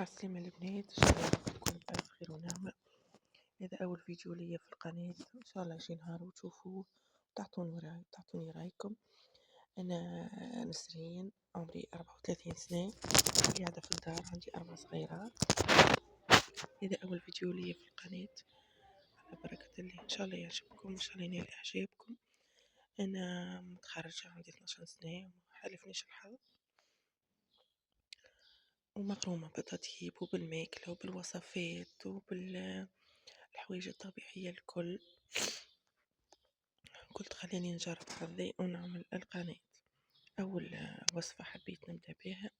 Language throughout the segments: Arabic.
عالسلامة البنات، إن شاء الله تكون بألف خير ونعمة. هذا أول فيديو ليا في القناة، إن شاء الله شي نهار وتشوفوه تعطوني رأيكم. أنا نسرين، عمري 34 سنة، قاعدة في الدار، عندي 4 صغيرات. هذا أول فيديو ليا في القناة، على بركة الله. إن شاء الله يعجبكم، إن شاء الله ينال إعجابكم. أنا متخرجة، عندي 12 سنة، ومحالفنيش الحظ، ومغرومة بالتطيب وبالماكلة وبالوصفات وبالحوايج الطبيعية الكل. قلت خليني نجرب حظي ونعمل القناة. أول وصفة حبيت نبدأ بها،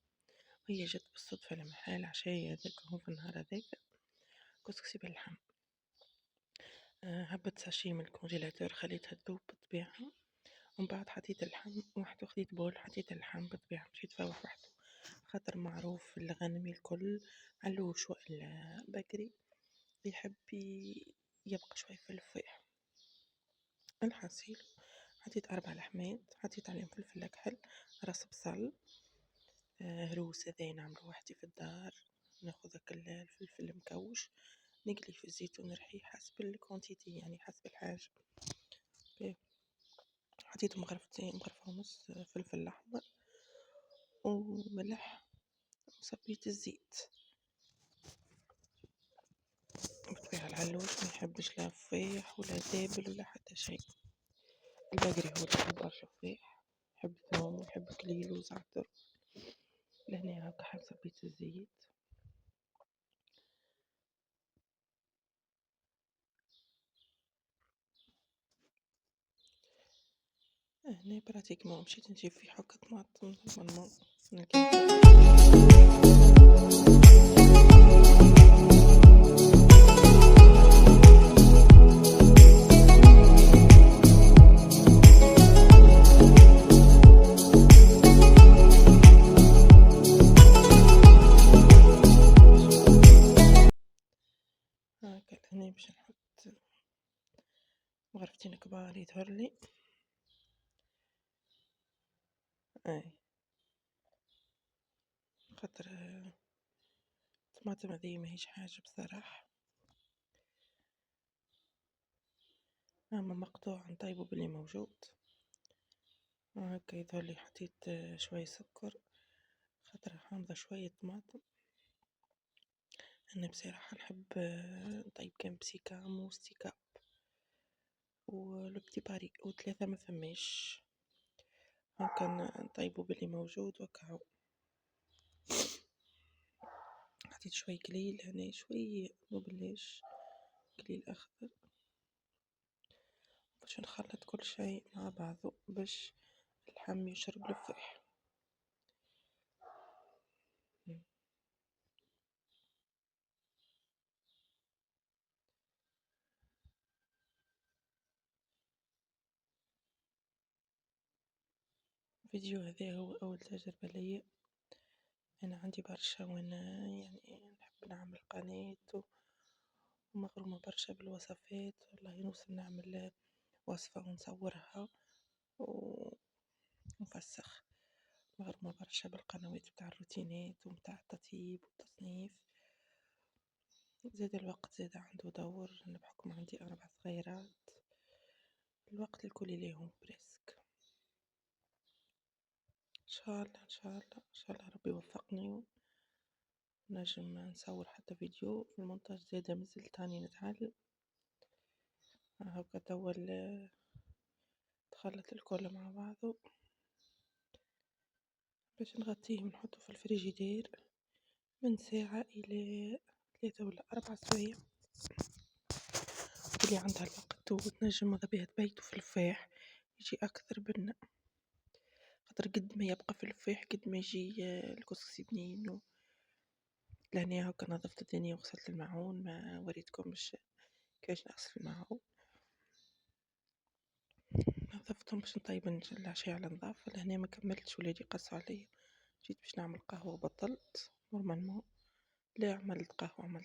وهي جت بالصدفة لمحل عشاء هذاك، هو في النهار هذاك كسكسي باللحم. هبت ساشي من الكونجيلاتور، خليتها تذوب بالطبيعة، ومن بعد حطيت اللحم وحده، خديت بول حطيت اللحم بالطبيعة، مشيت فوح وحده، خاطر معروف الغنمي الكل علو شوي البكري يحب يبقى شوي في الفيح. الحاصيل حطيت 4 لحمات، حطيت عليهم فلفل أكحل، راس بصل، هروس هذا نعملو وحدي في الدار، ناخذ الفلفل المكوش نقلي في الزيت ونرحيه حسب الكونتيتي، يعني حسب الحاجة. حطيت مغرفة ونص فلفل أحمر وملح، وصبيت الزيت. بطبيعة العلوش ما يحبش لا فيح ولا دابل ولا حتى شيء. البقري هو اللي يحب برشا فيح، يحب ثوم ويحب كليل وزعتر. لهنا هاكا حاب صبيت الزيت. هنا براتيكمون مشيت نجيب في حكة طماطم نورمالمون هاكا. هنا باش نحط مغرفتين كبار يظهرلي. خاطر الطماطم هذه ماهيش حاجة بصراحة، أما مقطوع نطيبه باللي موجود. هاكا يظهرلي. حطيت شوية سكر خاطر حامضة شوية طماطم. أنا بصراحة نحب نطيب كان بسيكام وستيكاب ولبتي باري و3 ما فماش، هاكا نطيبو باللي موجود وكاو. حطيت شوي كليل هنا، شوي مبلاش كليل أخضر، باش نخلط كل شيء مع بعضه باش اللحم يشرب الفيح. الفيديو هذا هو أول تجربة ليا. أنا عندي برشا وأنا يعني نحب نعمل قناة ومغرومة برشا بالوصفات. والله نوصل نعمل وصفة ونصورها ونفسخ. مغرومة برشا بالقنوات بتاع الروتينات ومتاع التطيب والتصنيف. زاد الوقت زاد عنده دور، أنا بحكم عندي 4 صغيرات، الوقت الكل ليهم بريسك. إن شاء الله إن شاء الله إن شاء الله ربي يوفقني ونجم نصور حتى فيديو. في المونتاج زادة مازلت تاني نتعلم. هاكا توا تخلط الكل مع بعضه باش نغطيه ونحطه في الفريجيدير من ساعة إلى 3 ولا 4 سوايع. اللي عندها الوقت وتنجم ماذا بيها تبيتو في الفاح يجي أكثر بنا، خاطر قد ما يبقى في الفاح قد ما يجي الكسكسي بنين. لهنا هاكا نظفت الدنيا وغسلت الماعون، ما وريتكمش كيفاش نغسل الماعون. نظفتهم باش نطيب العشاء على نظافة. لهنا ما كملتش، ولادي قصوا عليا، جيت باش نعمل قهوة وبطلت نورمالمون. لا عملت قهوة.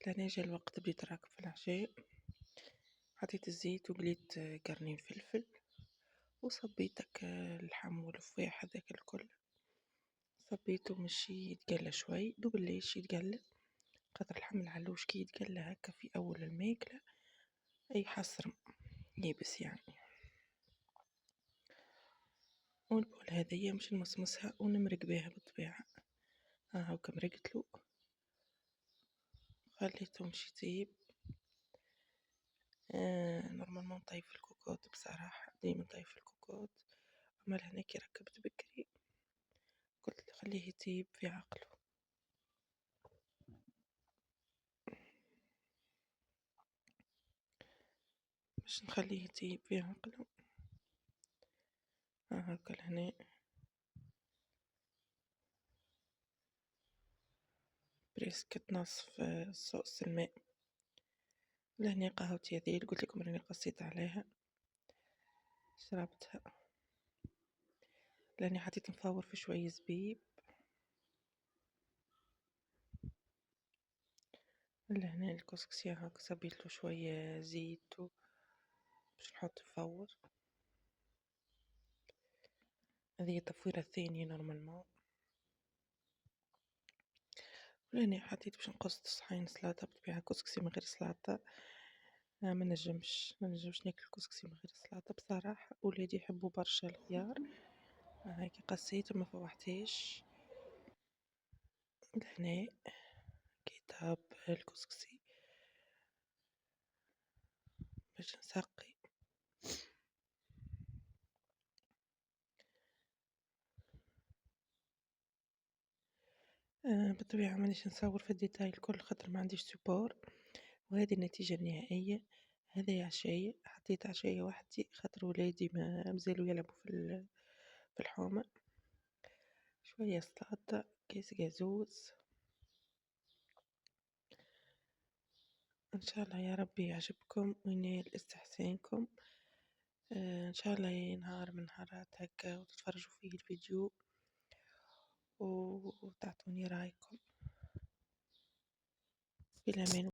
لهنا جا الوقت بديت نراكب في العشاء. حطيت الزيت وقليت قرنين فلفل وصبيتك اللحم والفواح هذاك الكل، صبيته مشي يتقلى شوي دوبليش يتقلى، خاطر اللحم العلوش كي يتقلى هكا في أول الماكلة يحسرم يابس يعني. والبول هذيا مش نمسمسها ونمرق بيها بالطبيعة، ها هاكا مرقتلو خليته مشي يطيب. نورمالمون نطيب الكوكوط بصراحة ديما نطيب الكوكوط، أما لهنا كي ركبت بكري قلت خليه يطيب في عقله. باش نخليه يطيب في عقله. ها هاكا لهنا بريسك نصف صوص الماء. لهنا قهوتي هذي قلت لكم راني قصيت عليها شربتها. لاني حطيت نفور في شوية زبيب. لهنا الكسكسي هاكا صبيتلو شوية زيت باش نحط نفور. هذه التفويرة الثانية نورمالمون. لاني حطيت باش نقص صحين سلطة بالطبيعة كسكسي من غير سلطة ما نجمش ناكل كسكسي من غير سلطة بصراحة. ولادي يحبوا برشا الخيار هاكي قصيت وما فوحتهاش. لهنا كتاب الكسكسي باش نسقي. بالطبيعة مانيش نصور في الديتاي الكل خاطر ما عنديش سبور. وهذه النتيجة النهائية. هذا عشاء حطيت عشاء وحدي خاطر ولادي ما مازالوا يلعبوا في الحومة. شوية سلطة كيس جازوز. ان شاء الله يا ربي يعجبكم وينال استحسانكم. ان شاء الله نهار من نهارات هكا وتتفرجوا فيه الفيديو وتعطوني رايكم. في الامان.